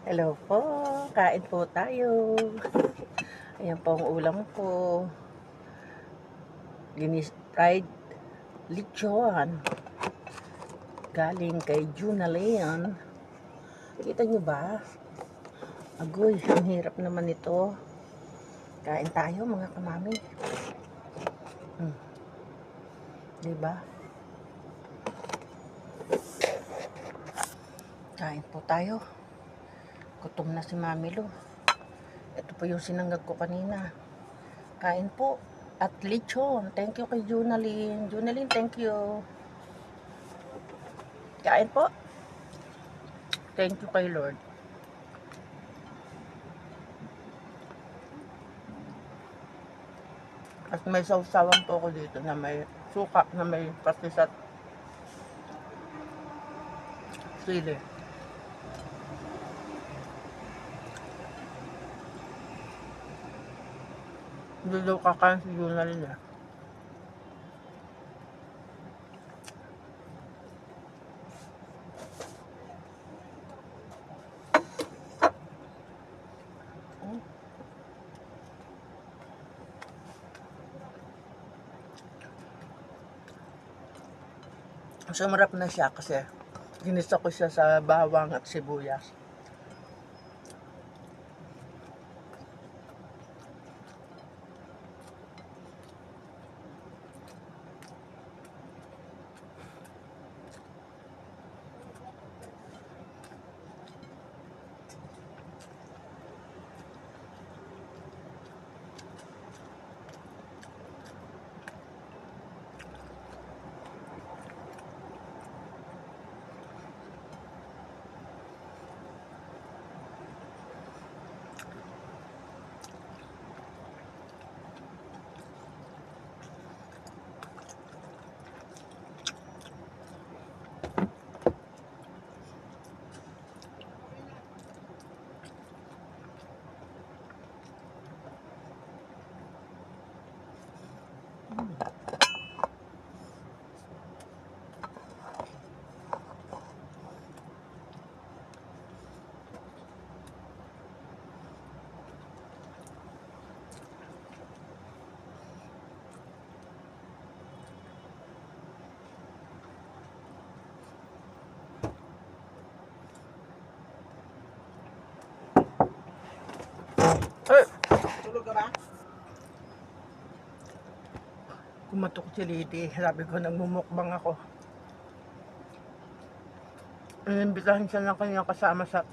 Hello po, kain po tayo. Ayan po ang ulam ko. Fried lechon. Galing kay Junalyn. Kita nyo ba? Agoy, ang hirap naman ito. Kain tayo mga kamami. Diba? Kain po tayo. Gutom na si Mami Lu. Ito po yung sinanggag ko kanina. Kain po. At lechon. Thank you kay Junalyn. Junalyn, thank you. Kain po. Thank you kay Lord. At may sausawan po ako dito na may suka, na may patis at sili. Hindi daw kakain si Junalyn eh. Sumarap na siya kasi ginisa ko siya sa bawang at sibuyas. Tulog ka ba? Kumatok si Lady. Sabi ko, nagmumukbang ako. Inimbitahan siya ng kanyang kasama sa